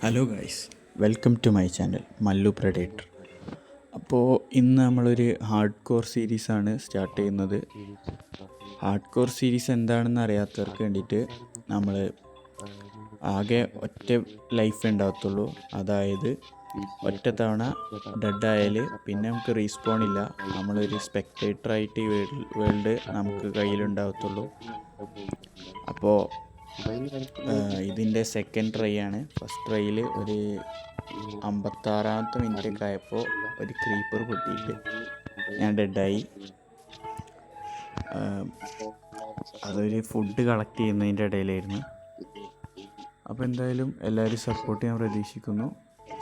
Hello guys, welcome to my channel Mallu predator. അപ്പോൾ ഇന്ന് നമ്മളൊരു ഹാർഡ് കോർ സീരീസാണ് സ്റ്റാർട്ട് ചെയ്യുന്നത്. ഹാർഡ് കോർ സീരീസ് എന്താണെന്ന് അറിയാത്തവർക്ക് വേണ്ടിയിട്ട് നമ്മൾ ആകെ ഒറ്റ ലൈഫ് ഉണ്ടാകത്തുള്ളൂ. അതായത് ഒറ്റ തവണ ഡെഡായാൽ പിന്നെ നമുക്ക് റീസ്പോൺ ഇല്ല. നമ്മളൊരു സ്പെക്ടേറ്ററായിട്ട് ഈ വേൾഡ് നമുക്ക് കയ്യിലുണ്ടാകത്തുള്ളൂ. അപ്പോൾ ഇതിൻ്റെ സെക്കൻഡ് ട്രൈ ആണ്. ഫസ്റ്റ് ട്രൈയിൽ ഒരു 56-ാമത്തെ മിനിറ്റൊക്കെ ആയപ്പോൾ ഒരു ക്രീപ്പർ പൊട്ടിയിട്ട് ഞാൻ ഡെഡായി. അതൊരു ഫുഡ് കളക്ട് ചെയ്യുന്നതിൻ്റെ ഇടയിലായിരുന്നു. അപ്പോൾ എന്തായാലും എല്ലാവരും സപ്പോർട്ട് ചെയ്യാൻ പ്രതീക്ഷിക്കുന്നു.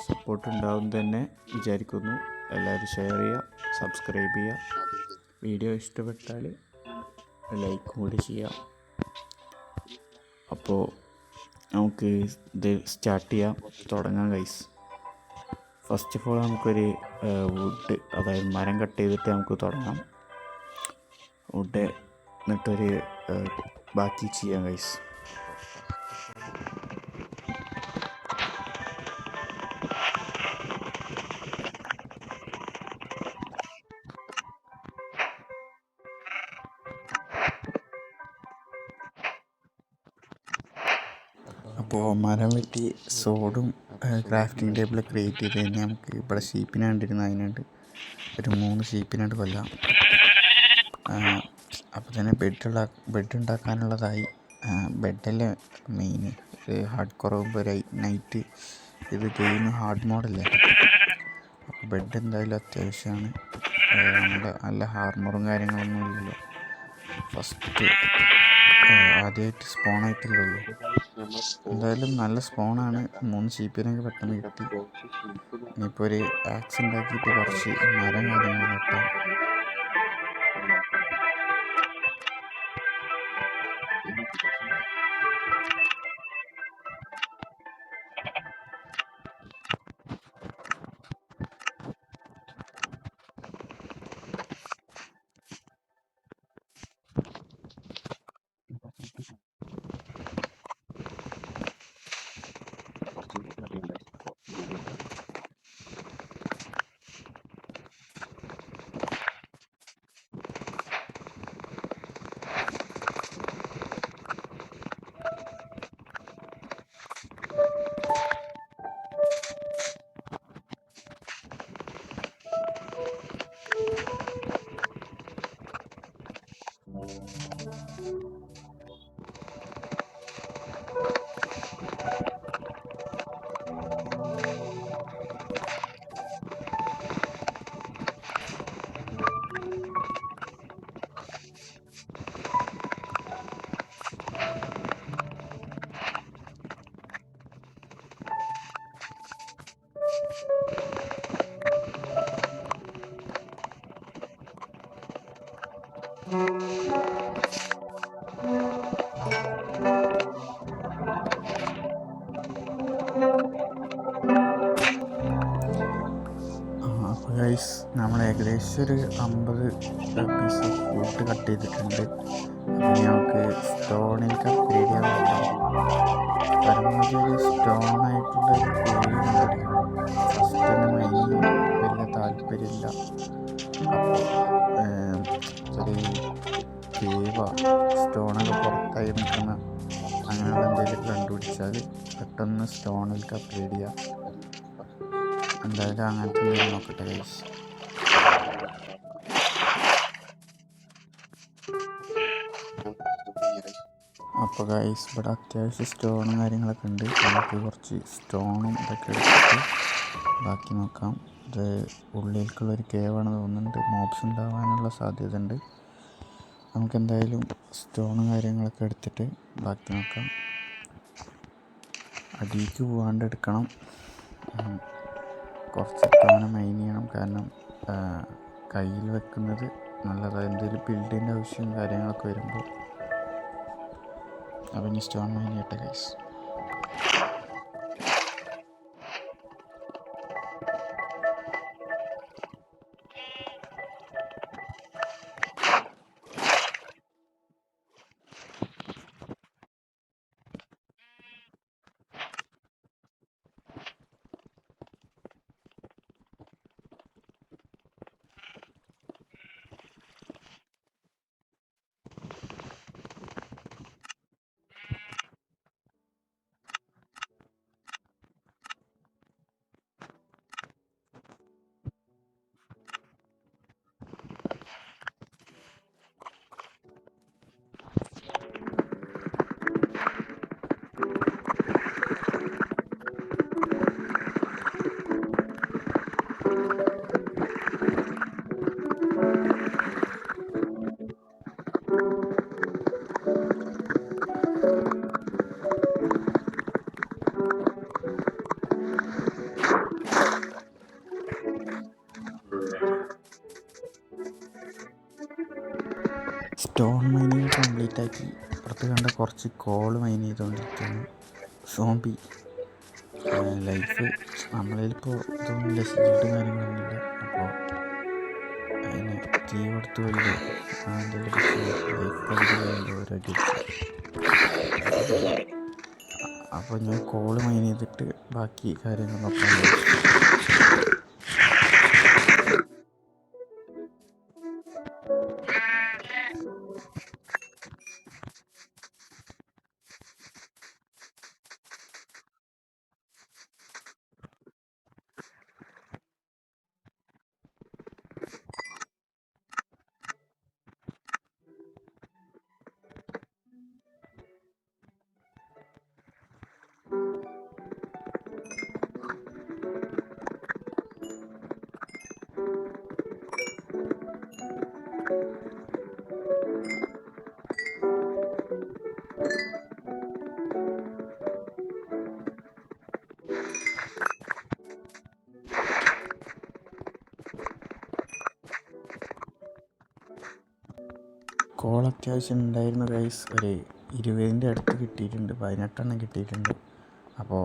സപ്പോർട്ട് ഉണ്ടാവും തന്നെ വിചാരിക്കുന്നു. എല്ലാവരും ഷെയർ ചെയ്യുക, സബ്സ്ക്രൈബ് ചെയ്യുക. വീഡിയോ ഇഷ്ടപ്പെട്ടാൽ ലൈക്കും കൂടി ചെയ്യാം. അപ്പോൾ നമുക്ക് ഇത് സ്റ്റാർട്ട് ചെയ്യാം, തുടങ്ങാം ഗൈസ്. ഫസ്റ്റ് ഓഫ് ഓൾ നമുക്കൊരു വുഡ്, അതായത് മരം കട്ട് ചെയ്തിട്ട് നമുക്ക് തുടങ്ങാം. വുഡ് എന്നിട്ടൊരു ബാക്കി ചെയ്യാം ഗൈസ്. അപ്പോൾ മരം വെട്ടി സോഡും ക്രാഫ്റ്റിംഗ് ടേബിൾ ക്രിയേറ്റ് ചെയ്ത് കഴിഞ്ഞാൽ നമുക്ക് ഇവിടെ ഷീപ്പിനെ കണ്ടിരുന്ന അതിനുണ്ട് ഒരു 3 ഷീപ്പിനായിട്ട് കൊല്ലാം. അപ്പോൾ തന്നെ ബെഡ് ഉണ്ടാക്കാനുള്ളതായി. ബെഡല്ലേ മെയിൻ. ഇത് ഹാർഡ് കോർ ആകുമ്പോൾ നൈറ്റ് ഇത് ഗെയിം ഹാർഡ് മോഡല്ലേ, അപ്പോൾ ബെഡ് എന്തായാലും അത്യാവശ്യമാണ്. നല്ല ഹാർമറും കാര്യങ്ങളൊന്നും ഇല്ലല്ലോ. ഫസ്റ്റ് ആദ്യമായിട്ട് സ്പോണായിട്ടല്ലേ ഉള്ളൂ. എന്തായാലും നല്ല സ്പോണാണ്. 3 ഷീപ്പിനൊക്കെ പെട്ടെന്ന് കിട്ടി. ഇനിയിപ്പോൾ ഒരു ആക്സ് ഉണ്ടാക്കിയിട്ട് കുറച്ച് മരം കാര്യങ്ങൾ വെട്ടാം. അപ്പോൾ ഗൈസ്, നമ്മൾ ഏകദേശം ഒരു 50 പീസ് ഓഫ് വുഡ് കട്ട് ചെയ്തിട്ടുണ്ട്. അപ്പോൾ നമുക്ക് സ്റ്റോണിലേക്ക് അപ്ഗ്രേഡ് ചെയ്യാൻ നോക്കാം. പരമാവധി ഒരു സ്റ്റോണായിട്ടുള്ള ഒരു കേവ് കണ്ടുപിടിക്കണം. ഫസ്റ്റ് തന്നെ മൈനിങ് വലിയ താല്പര്യമില്ല. അപ്പോൾ ഒരു കേവ സ്റ്റോണൊക്കെ പുറത്തായി നിൽക്കുന്ന അങ്ങനെയുള്ള എന്തെങ്കിലും കണ്ടുപിടിച്ചാൽ പെട്ടെന്ന് സ്റ്റോണിലേക്ക് അപ്ഗ്രേഡ് ചെയ്യാം. എന്തായാലും അങ്ങനത്തെ എന്തെങ്കിലും നോക്കട്ടെ ഗൈസ്. അപ്പോൾ ഗൈസ്, ഇവിടെ അത്യാവശ്യം സ്റ്റോണും കാര്യങ്ങളൊക്കെ ഉണ്ട്. നമുക്ക് കുറച്ച് സ്റ്റോണും ഇതൊക്കെ എടുത്തിട്ട് ബാക്കി നോക്കാം. ഇത് ഉള്ളിലേക്കുള്ളൊരു കേവാണ് തോന്നുന്നുണ്ട്. മോബ്സ് ഉണ്ടാവാനുള്ള സാധ്യത ഉണ്ട്. നമുക്ക് എന്തായാലും സ്റ്റോണും കാര്യങ്ങളൊക്കെ എടുത്തിട്ട് ബാക്കി നോക്കാം. അടിയിലേക്ക് പോകാണ്ട് എടുക്കണം. കുറച്ച് തവണ മൈൻ ചെയ്യണം. കാരണം കയ്യിൽ വെക്കുന്നത് നല്ലതാണ്, എന്തെങ്കിലും ബിൽഡിൻ്റെ ആവശ്യം കാര്യങ്ങളൊക്കെ വരുമ്പോൾ. അപ്പം ഇനി സ്റ്റോൺ മൈൻ ചെയ്യട്ടെ ഗൈസ്. സ്റ്റോൺ മൈനിങ് കംപ്ലീറ്റ് ആക്കി പുറത്ത് കണ്ട കുറച്ച് കോൾ മൈൻ ചെയ്തുകൊണ്ടിരിക്കുകയാണ്. സോംബി ലൈഫ് നമ്മളിലിപ്പോൾ ഇതൊന്നുമില്ല, ഷീൽഡ് കാര്യങ്ങളൊന്നുമില്ല. അപ്പോൾ അതിന് തീ കൊടുത്ത് വലിയ എന്തെങ്കിലും ലൈഫ് പകുതി കഴിയുമ്പോൾ ഒരടി അടിച്ചു. അപ്പോൾ ഞാൻ കോൾ മൈൻ ചെയ്തിട്ട് ബാക്കി കാര്യങ്ങൾ നോക്കാൻ കോൾ അത്യാവശ്യം ഉണ്ടായിരുന്നു ഗൈസ്. ഒരു 20ൻ്റെ അടുത്ത് കിട്ടിയിട്ടുണ്ട്, 18 കിട്ടിയിട്ടുണ്ട്. അപ്പോൾ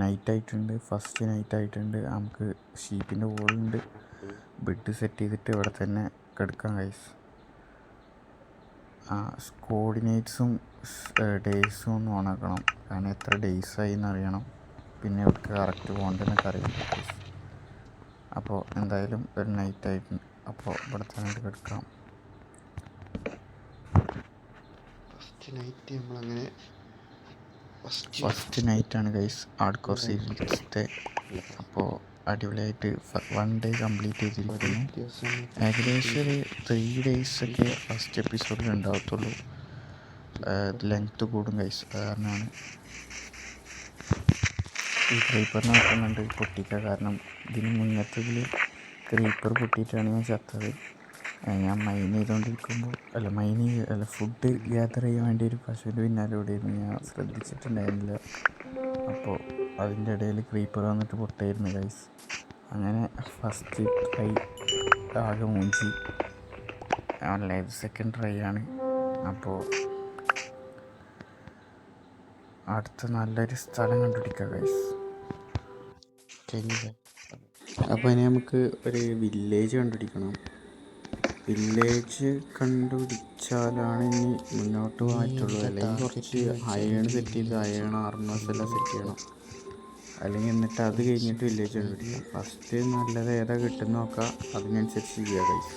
നൈറ്റ് ആയിട്ടുണ്ട്, ഫസ്റ്റ് നൈറ്റ് ആയിട്ടുണ്ട്. നമുക്ക് ഷീപ്പിൻ്റെ വോളുണ്ട്, ബെഡ് സെറ്റ് ചെയ്തിട്ട് ഇവിടെ തന്നെ കിടക്കാം ഗൈസ്. കോർഡിനേറ്റ്സും ഡേയ്സും ഒന്ന് ഓണാക്കണം, കാരണം എത്ര ഡേയ്സായി എന്നറിയണം, പിന്നെ ഇവർക്ക് കറക്റ്റ് പോകേണ്ടതെന്നൊക്കെ അറിയാം ഗൈസ്. അപ്പോൾ എന്തായാലും ഒരു നൈറ്റ് ആയിട്ടുണ്ട്, അപ്പോൾ ഇവിടെ തന്നെ കിടക്കാം. ഫസ്റ്റ് നൈറ്റാണ് ഗൈസ് ഹാർഡ്കോർ സീരീസിലത്തെ. അപ്പോൾ അടിപൊളിയായിട്ട് 1 ഡേ കംപ്ലീറ്റ് ചെയ്തിരിക്കുന്നു. ഏകദേശം ഒരു 3 ഡേയ്സൊക്കെ ഫസ്റ്റ് എപ്പിസോഡിൽ ഉണ്ടാകത്തുള്ളൂ. ലെങ്ത്ത് കൂടും ഗൈസ്, കാരണമാണ് ഈ ക്രീപ്പറിനെ നോക്കുന്നുണ്ട് പൊട്ടിക്കുക. കാരണം ഇതിന് മുന്നത്തതിൽ ക്രീപ്പർ പൊട്ടിയിട്ടാണ് ഞാൻ ചത്തത്. ഞാൻ മൈൻ ചെയ്തുകൊണ്ടിരിക്കുമ്പോൾ ഫുഡ് ഗ്യാദർ ചെയ്യാൻ വേണ്ടി ഒരു പശുവിൻ്റെ പിന്നാലെ ഓടിയിരുന്നു, ഞാൻ ശ്രദ്ധിച്ചിട്ടുണ്ടായിരുന്നില്ല. അപ്പോൾ അതിൻ്റെ ഇടയിൽ ക്രീപ്പർ വന്നിട്ട് പൊട്ടായിരുന്നു ഗൈസ്. അങ്ങനെ ഫസ്റ്റ് ട്രൈ ആകെ മൂഞ്ചി. അല്ല, ഇത് സെക്കൻഡ് ട്രൈ ആണ്. അപ്പോൾ അടുത്ത നല്ലൊരു സ്ഥലം കണ്ടുപിടിക്കാം ഗൈസ്. അപ്പോൾ ഇനി നമുക്ക് ഒരു വില്ലേജ് കണ്ടുപിടിക്കണം. വില്ലേജ് കണ്ടുപിടിച്ചാലാണ് ഇനി മുന്നോട്ട് പോകാറ്റുള്ളൂ. അല്ലെങ്കിൽ കുറച്ച് അയൺ സെറ്റ് ചെയ്ത് അയൺ ആർമേഴ്സ് എല്ലാം സെറ്റ് ചെയ്യണം. അല്ലെങ്കിൽ എന്നിട്ട് അത് കഴിഞ്ഞിട്ട് വില്ലേജ് കണ്ടുപിടിക്കാം. ഫസ്റ്റ് നല്ലത് ഏതാ കിട്ടുന്ന നോക്കാം, അതിനനുസരിച്ച് ചെയ്യുക ഗൈസ്.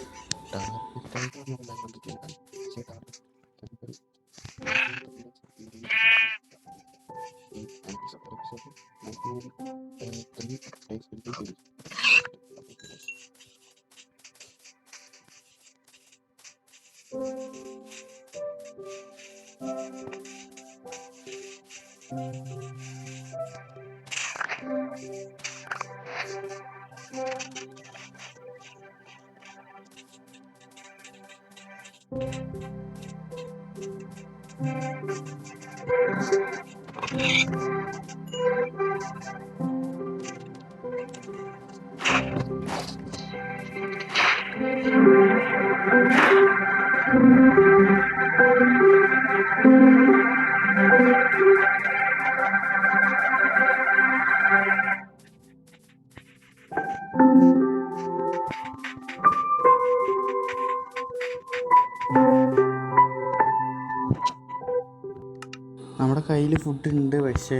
നമ്മുടെ കയ്യിൽ ഫുഡ് ഉണ്ട്, പക്ഷേ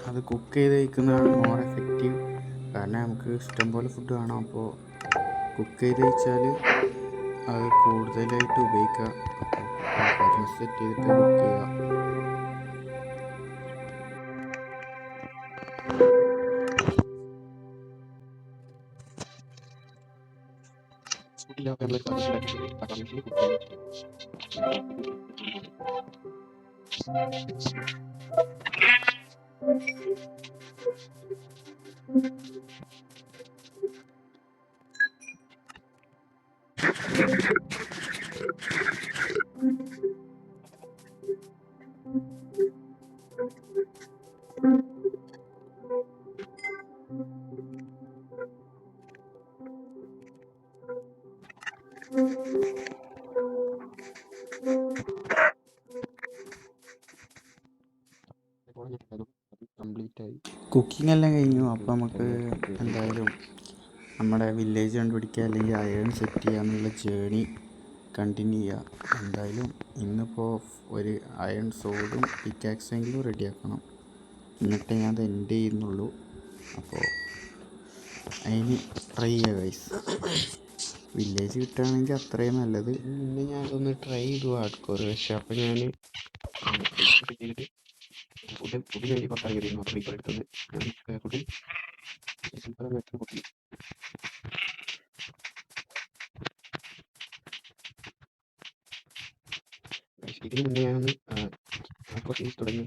അത് കുക്ക് ചെയ്ത് കഴിക്കുന്നതാണ് മോർ എഫക്റ്റീവ്. കാരണം നമുക്ക് ഇഷ്ടംപോലെ ഫുഡ് വേണം. അപ്പോൾ കുക്ക് ചെയ്ത് കഴിച്ചാൽ അത് കൂടുതലായിട്ട് ഉപയോഗിക്കുക. അപ്പോൾ സെറ്റ് ചെയ്തിട്ട് കുക്ക് ചെയ്യുക. കുക്കിംഗ് എല്ലാം കഴിഞ്ഞു. അപ്പോൾ നമുക്ക് എന്തായാലും നമ്മുടെ വില്ലേജ് കണ്ടുപിടിക്കുക അല്ലെങ്കിൽ അയൺ സെറ്റ് ചെയ്യുക എന്നുള്ള ജേണി കണ്ടിന്യൂ ചെയ്യുക. എന്തായാലും ഇന്നിപ്പോൾ ഒരു അയൺ സോഡും പിക്കാക്സെങ്കിലും റെഡിയാക്കണം, എന്നിട്ട് ഞാൻ അത് എൻഡ് ചെയ്യുന്നുള്ളൂ. അപ്പോൾ അതിന് ട്രൈ ചെയ്യുക ഗൈസ്. വില്ലേജ് കിട്ടുകയാണെങ്കിൽ അത്രയും നല്ലത്. പിന്നെ ഞാനതൊന്ന് ട്രൈ ചെയ്തു ഹാർഡ് കോർ. പക്ഷേ അപ്പോൾ ഞാൻ ചെയ്തിട്ട് ഫുഡിന് വേണ്ടി പുറത്തിറങ്ങിയിരുന്നു. അപ്പോൾ ഇപ്പോൾ എടുത്തത് ഫുഡിൽ ഇതിന് മുന്നേ ഞാനൊന്ന് ഹാർഡ് സീരീസ് തുടങ്ങി.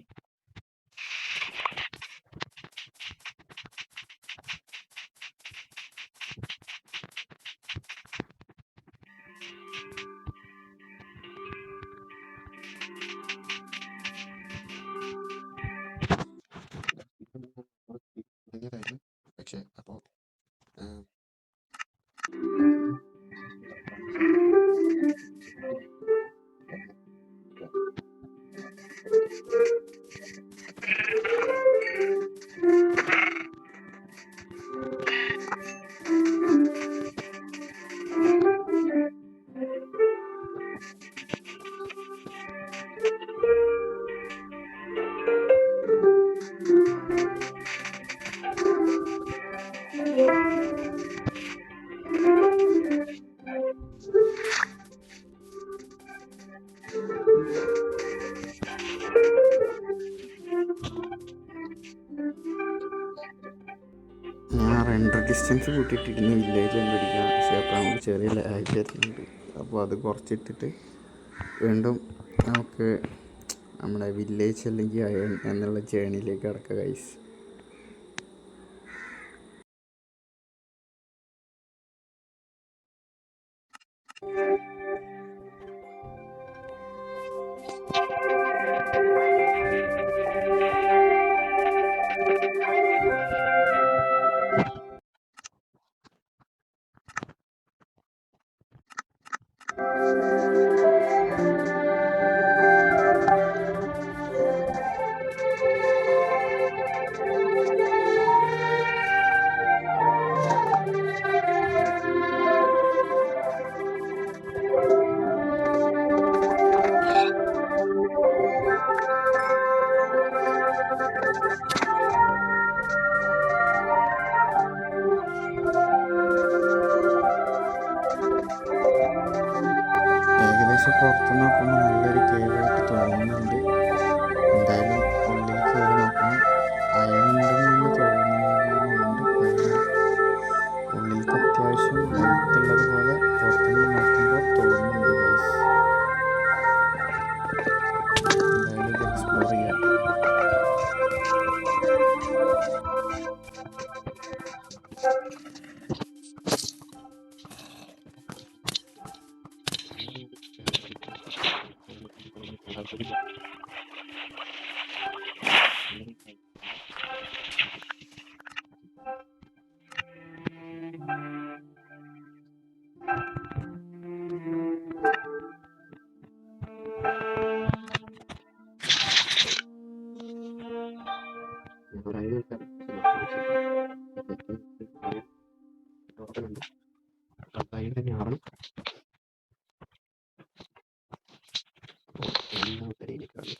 തുടങ്ങിയതായിരുന്നു. പക്ഷേ അപ്പോൾ ഞാൻ റെൻഡർ ഡിസ്റ്റൻസ് കൂട്ടിയിട്ടിരുന്ന് വില്ലേജ് കണ്ടുപിടിക്കാം. പക്ഷേ അപ്പോൾ നമുക്ക് ചെറിയ ലാഗ് വരുന്നുണ്ട്. അപ്പോൾ അത് കുറച്ചിട്ടിട്ട് വീണ്ടും നമുക്ക് നമ്മുടെ വില്ലേജ് അല്ലെങ്കിൽ അയൺ എന്നുള്ള ജേണിയിലേക്ക് കടക്കുക ഗൈസ്. ഏകദേശം പുറത്ത് നോക്കുമ്പോൾ നല്ലൊരു കേവായിട്ട് തോന്നുന്നുണ്ട്. എന്തായാലും ഉള്ളിൽ കയറി നോക്കണം. അയൺ ഉണ്ടെന്ന് തോന്നുന്നുണ്ട്. ഉള്ളിലേക്ക് അത്യാവശ്യം ലൈറ്റുള്ളത് പോലെ പുറത്തുനിന്ന് നോക്കുമ്പോൾ തോന്നുന്നുണ്ട് ഗൈസ്. എന്തായാലും ഇത് എക്സ്പ്ലോർ ചെയ്യാം. തന്നെയാണ് എല്ലാം തരയിലേക്കാണ്.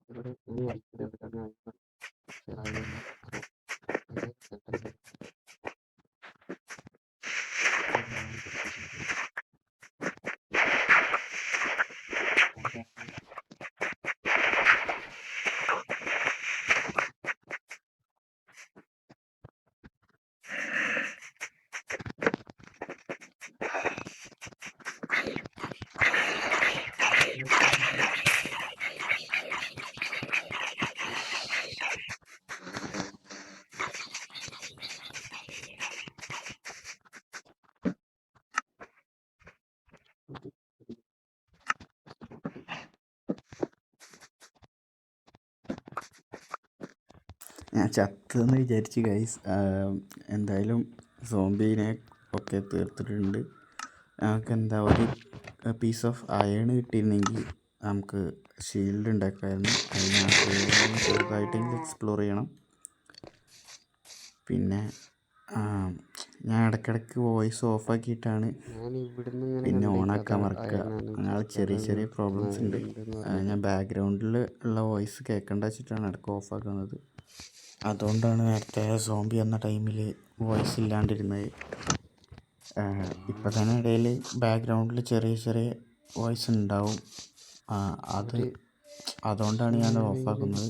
ഇവിടെ ഞാൻ ചത്തെന്ന് വിചാരിച്ച് ഗൈസ്. എന്തായാലും സോംബീനെ ഒക്കെ തീർത്തിട്ടുണ്ട്. നമുക്ക് എന്താ ഒരു പീസ് ഓഫ് അയൺ കിട്ടിയിരുന്നെങ്കിൽ നമുക്ക് ഷീൽഡ് ഉണ്ടാക്കാമായിരുന്നു. അതിന് നമുക്ക് ചെറുതായിട്ടെങ്കിലും എക്സ്പ്ലോർ ചെയ്യണം. പിന്നെ ഞാൻ ഇടയ്ക്കിടയ്ക്ക് വോയിസ് ഓഫാക്കിയിട്ടാണ് പിന്നെ ഓണാക്കാൻ മറക്കുക. അങ്ങനെ ചെറിയ ചെറിയ പ്രോബ്ലംസ് ഉണ്ട്. ഞാൻ ബാക്ക്ഗ്രൗണ്ടിൽ ഉള്ള വോയിസ് കേൾക്കേണ്ട വെച്ചിട്ടാണ് ഇടയ്ക്ക് ഓഫാക്കുന്നത്. അതുകൊണ്ടാണ് നേരത്തെ സോംബി എന്ന ടൈമിൽ വോയിസ് ഇല്ലാണ്ടിരുന്നത്. ഇപ്പം തന്നെ ഇടയിൽ ബാക്ക്ഗ്രൗണ്ടിൽ ചെറിയ ചെറിയ വോയിസ് ഉണ്ടാവും. അതുകൊണ്ടാണ് ഞാൻ ഓഫാക്കുന്നത്.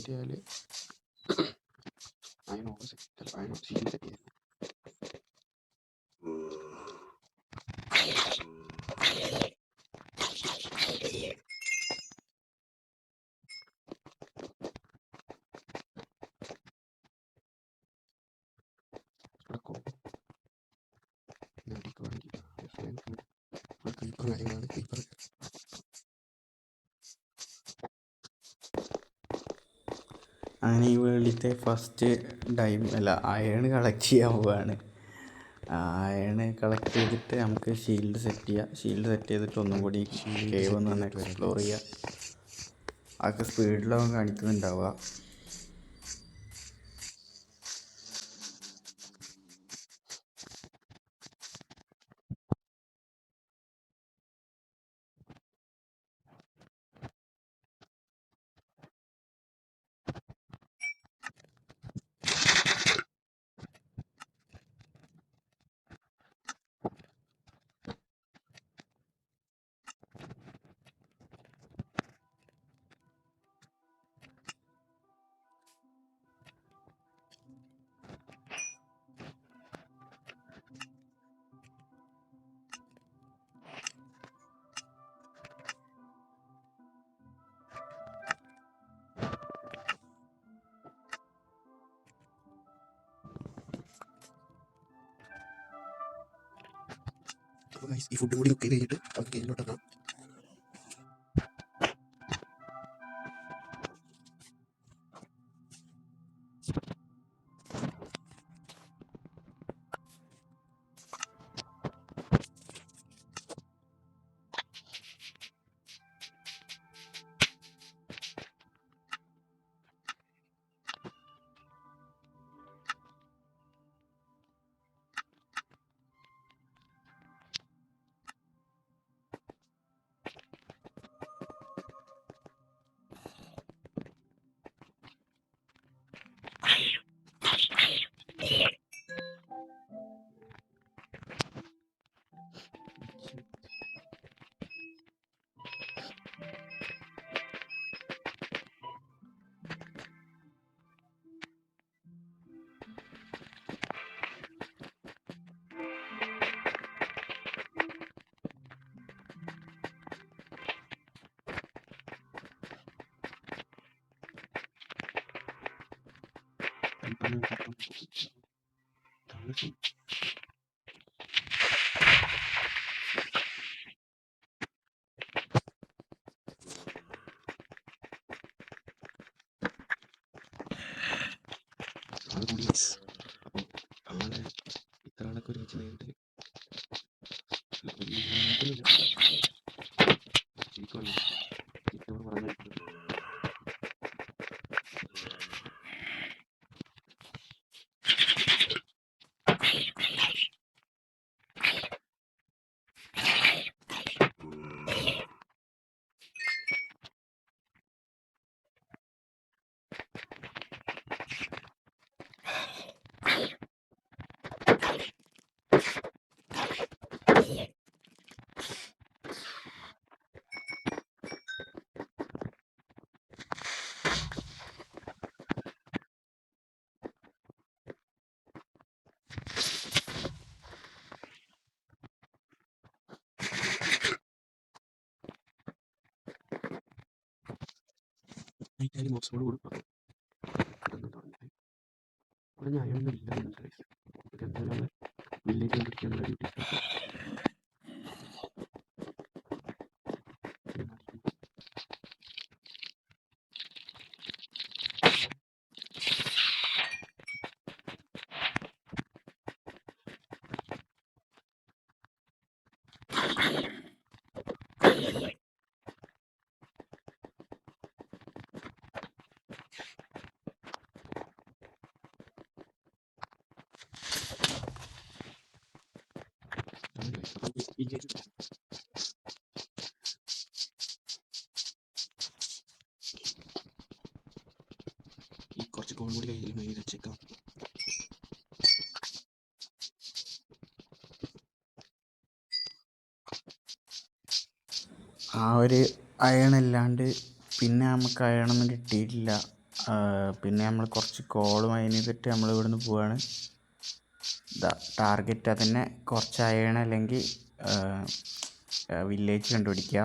അങ്ങനെ ഈ വേൾഡിലത്തെ ഫസ്റ്റ് അയൺ കളക്ട് ചെയ്യാൻ പോവുകയാണ്. അയൺ കളക്ട് ചെയ്തിട്ട് നമുക്ക് ഷീൽഡ് സെറ്റ് ചെയ്യാം. ഷീൽഡ് സെറ്റ് ചെയ്തിട്ട് ഒന്നും കൂടി കേവ് ഒന്ന് എക്സ്പ്ലോർ ചെയ്യുക. അതൊക്കെ സ്പീഡിലാവും കാണിക്കുന്നുണ്ടാവുക. ഈ ഫുഡ് കൂടി കുക്ക് ചെയ്തിട്ട് അത് കയ്യിലോട്ടാക്കാം. ഇത്ര ആളൊക്കെ ഒരുമിച്ച് നേരിട്ട് നൈറ്റായാലും മോക്സോട് കൊടുക്കണം. ഇവിടെ ഞാനൊന്നും ഇല്ല എന്തായാലും വില്ലേജ് കണ്ടുപിടിക്കാനുള്ള ഡ്യൂട്ടി കുറച്ച് കോൾ കൂടി കഴിഞ്ഞ് വെച്ചേക്കാം. ആ ഒരു അയണല്ലാണ്ട് പിന്നെ നമുക്ക് അയണൊന്നും കിട്ടിയിട്ടില്ല. പിന്നെ നമ്മൾ കുറച്ച് കോള് മൈൻ ചെയ്തിട്ട് നമ്മൾ ഇവിടുന്ന് പോവാണ്. ടാർഗറ്റ് അതിനെ കുറച്ച് അയൺ അല്ലെങ്കിൽ വില്ലേജ് കണ്ടുപിടിക്കുക.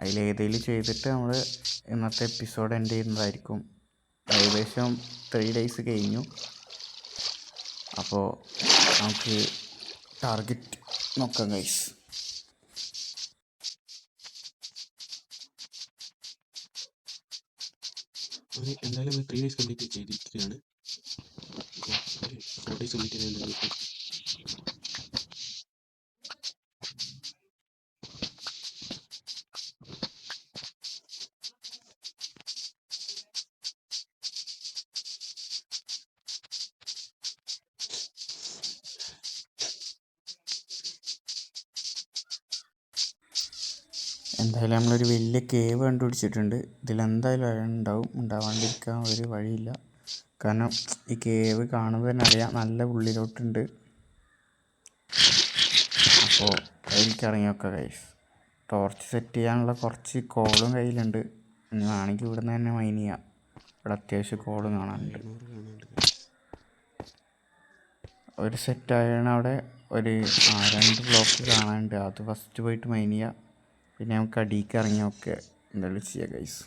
അതിലേതെങ്കിലും ചെയ്തിട്ട് നമ്മൾ ഇന്നത്തെ എപ്പിസോഡ് എൻഡ് ചെയ്യുന്നതായിരിക്കും. ഏകദേശം 3 days കഴിഞ്ഞു. അപ്പോൾ നമുക്ക് ടാർഗറ്റ് നോക്കാം ഗൈസ്. എന്തായാലും 3 days കംപ്ലീറ്റ് ചെയ്തിരിക്കുകയാണ്. 4 days കംപ്ലീറ്റ് ചെയ്ത് എന്തായാലും നമ്മളൊരു വലിയ കേവ് കണ്ടുപിടിച്ചിട്ടുണ്ട്. ഇതിലെന്തായാലും അയൺ ഉണ്ടാവും, ഉണ്ടാവാണ്ടിരിക്കാൻ ഒരു വഴിയില്ല. കാരണം ഈ കേവ് കാണുമ്പോൾ തന്നെ അറിയാം നല്ല ഉള്ളിലോട്ടുണ്ട്. അപ്പോൾ അതിലേക്ക് ഇറങ്ങി വെക്കാം ഗൈസ്. ടോർച്ച് സെറ്റ് ചെയ്യാനുള്ള കുറച്ച് കോളും കയ്യിലുണ്ട്. ഇനി വേണമെങ്കിൽ ഇവിടെ നിന്ന് തന്നെ മൈൻ ചെയ്യാം. ഇവിടെ അത്യാവശ്യം കോളും കാണാനുണ്ട്. ഒരു സെറ്റ് അയൺ അവിടെ ഒരു 2 ബ്ലോക്ക് കാണാനുണ്ട്. അത് ഫസ്റ്റ് പോയിട്ട് മൈൻ ചെയ്യാം. പിന്നെ നമുക്ക് അടിയിലേക്ക് ഇറങ്ങി നോക്കുക എന്തായാലും ചെയ്യാം ഗൈസ്.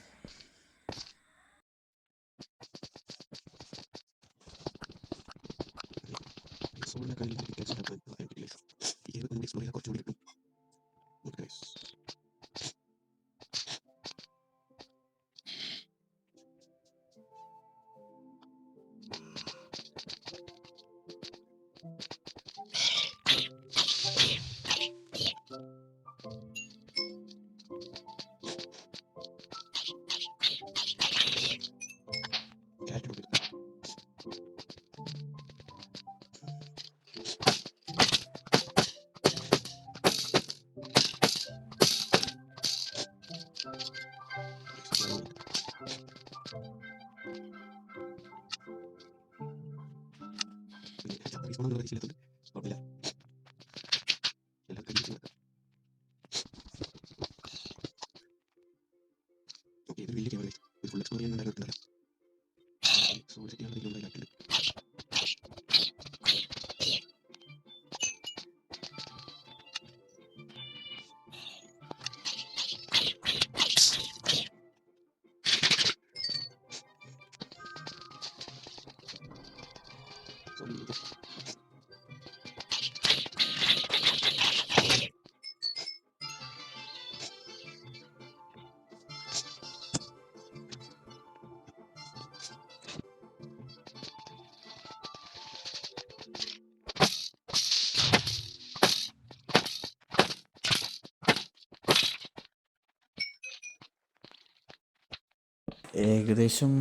ഏകദേശം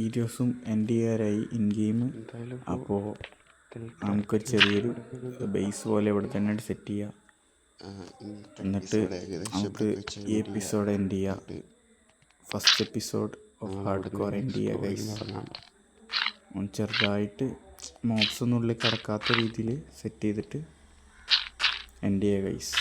ഈ ദിവസം എൻഡ് ചെയ്യാറായി ഇൻ ഗെയിം. അപ്പോൾ നമുക്കൊരു ചെറിയൊരു ബേസ് പോലെ ഇവിടെ തന്നെ സെറ്റ് ചെയ്യാം. എന്നിട്ട് നമുക്ക് ഈ എപ്പിസോഡ് എൻഡ് ചെയ്യാം. First episode of hard core end ചെയ്യുക ഗൈസ്. ചെറുതായിട്ട് മോബ്സ് ഒന്നും ഉള്ളിൽ കിടക്കാത്ത രീതിയിൽ സെറ്റ് ചെയ്തിട്ട് എൻഡ് ചെയ്യുക ഗൈസ്.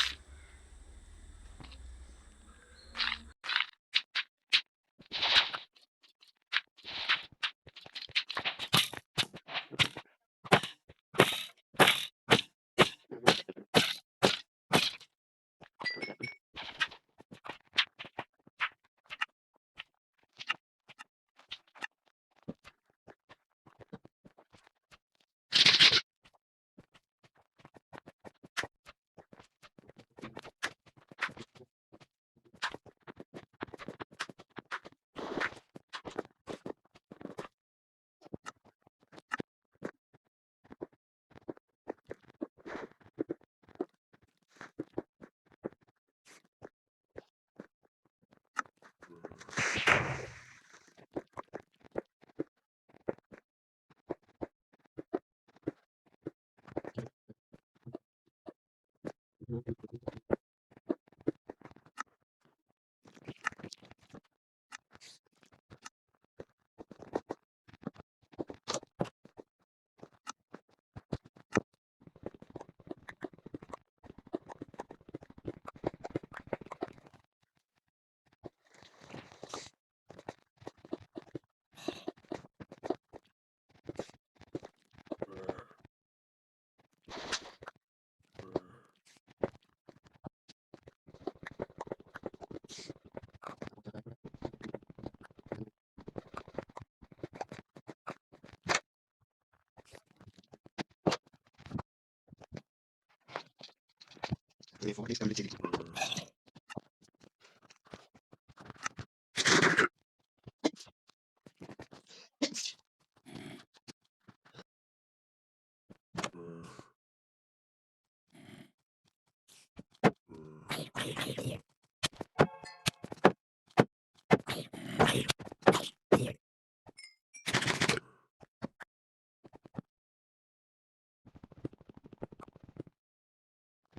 4 days കംപ്ലീറ്റ് ചെയ്തിരിക്കും.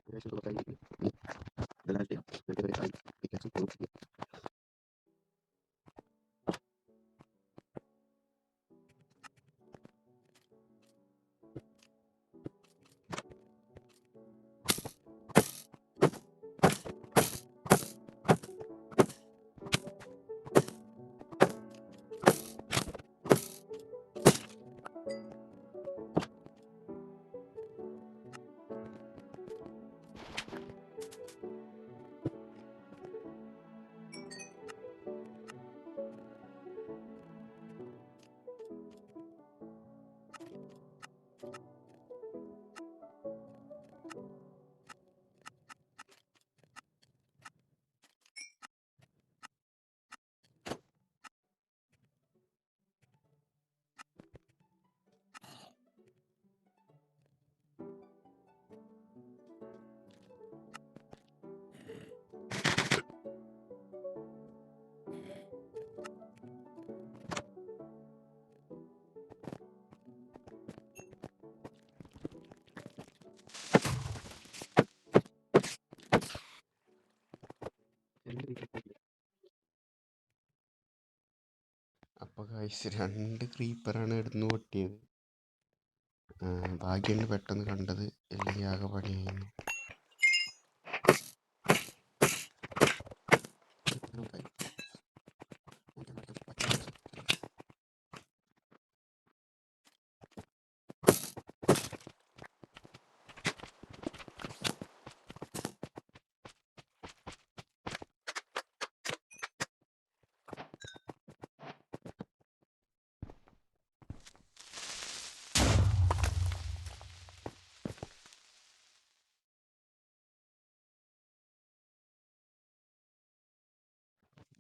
ഏകദേശം കുറച്ചായി ഇതെല്ലാം ചെയ്യാം. ആയി വ്യത്യാസം തോന്നും. അപ്പോൾ ഗൈസ് 2 ക്രീപ്പറാണ് ഇടുന്ന് പൊട്ടിയത്. ഭാഗ്യമുണ്ട് പെട്ടെന്ന് കണ്ടത്, അല്ലെങ്കിൽ ആകെ പണിയായിരുന്നു.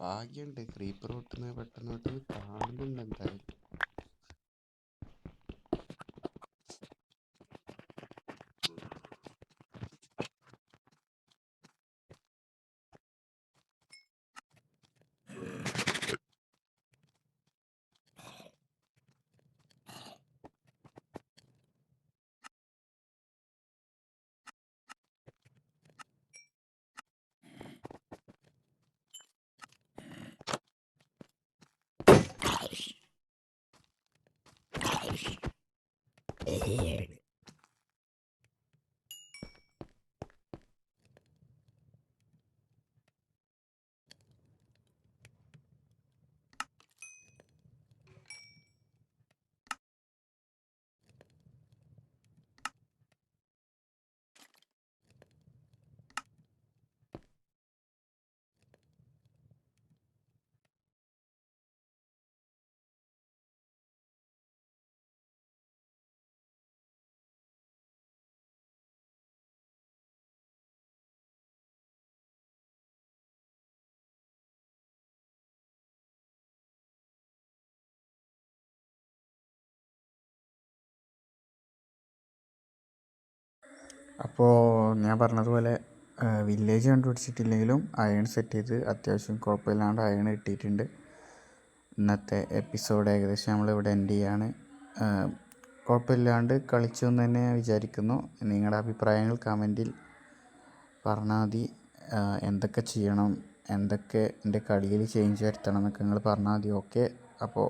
ഭാഗ്യമുണ്ട് ക്രീപ്പർ പൊട്ടുന്നത് പെട്ടെന്ന് കാണുന്നുണ്ട് എന്തായാലും. അപ്പോൾ ഞാൻ പറഞ്ഞതുപോലെ വില്ലേജ് കണ്ടുപിടിച്ചിട്ടില്ലെങ്കിലും അയൺ സെറ്റ് ചെയ്ത് അത്യാവശ്യം കുഴപ്പമില്ലാണ്ട് അയൺ കിട്ടിയിട്ടുണ്ട്. ഇന്നത്തെ എപ്പിസോഡ് ഏകദേശം നമ്മളിവിടെ എൻഡ് ചെയ്യാണ്. കുഴപ്പമില്ലാണ്ട് കളിച്ചു എന്ന് തന്നെ ഞാൻ വിചാരിക്കുന്നു. നിങ്ങളുടെ അഭിപ്രായങ്ങൾ കമൻറ്റിൽ പറഞ്ഞാൽ മതി. എന്തൊക്കെ ചെയ്യണം, എന്തൊക്കെ എൻ്റെ കളിയിൽ ചേഞ്ച് വരുത്തണം എന്നൊക്കെ നിങ്ങൾ പറഞ്ഞാൽ മതി. ഓക്കെ, അപ്പോൾ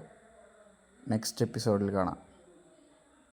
നെക്സ്റ്റ് എപ്പിസോഡിൽ കാണാം.